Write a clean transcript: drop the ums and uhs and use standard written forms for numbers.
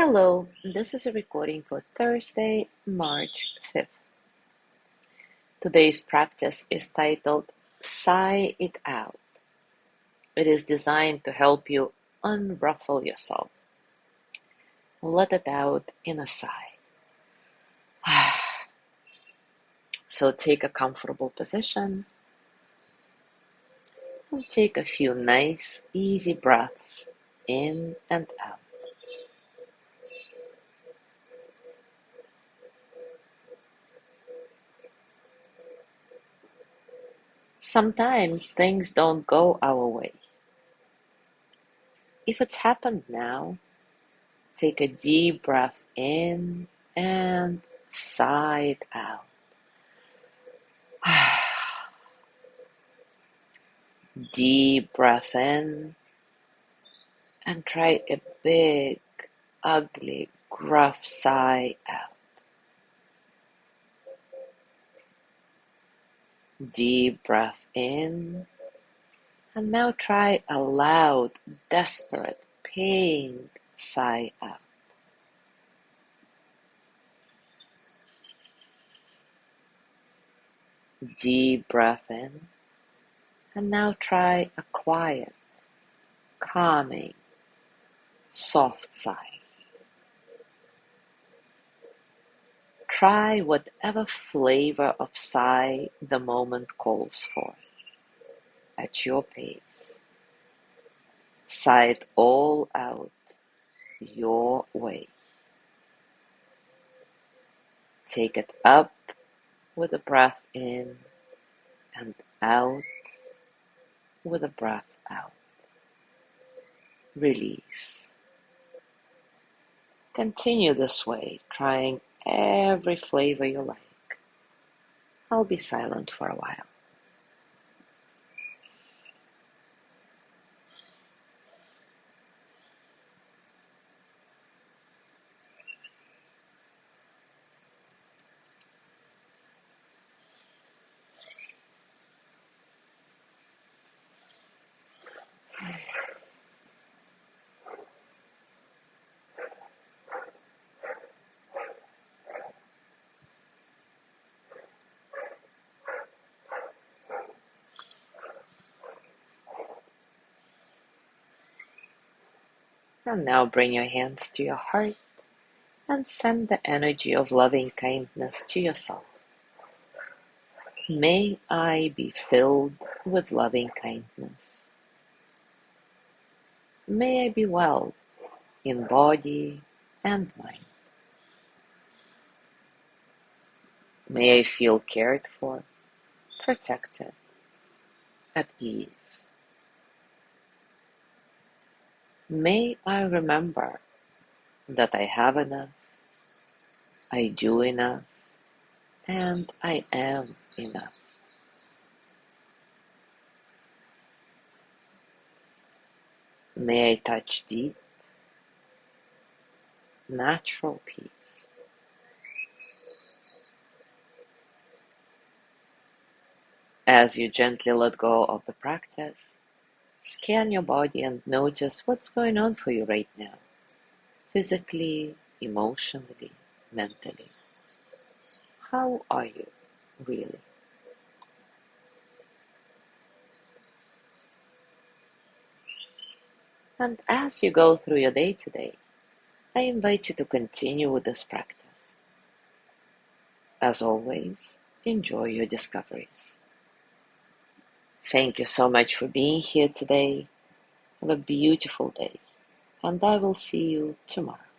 Hello, this is a recording for Thursday, March 5th. Today's practice is titled Sigh It Out. It is designed to help you unruffle yourself. Let it out in a sigh. So take a comfortable position and take a few nice, easy breaths in and out. Sometimes things don't go our way. If it's happened now, take a deep breath in and sigh it out. Deep breath in and try a big, ugly, gruff sigh out. Deep breath in and now try a loud, desperate, pained sigh out. Deep breath in and now try a quiet, calming, soft sigh. Try whatever flavor of sigh the moment calls for, at your pace. Sigh it all out your way. Take it up with a breath in and out with a breath out. Release. Continue this way, trying every flavor you like. I'll be silent for a while. And now bring your hands to your heart and send the energy of loving kindness to yourself. May I be filled with loving kindness. May I be well in body and mind. May I feel cared for, protected, at ease. May I remember that I have enough, I do enough, and I am enough. May I touch deep, natural peace. As you gently let go of the practice, scan your body and notice what's going on for you right now, physically, emotionally, mentally. How are you, really? And as you go through your day today, I invite you to continue with this practice. As always, enjoy your discoveries. Thank you so much for being here today. Have a beautiful day, and I will see you tomorrow.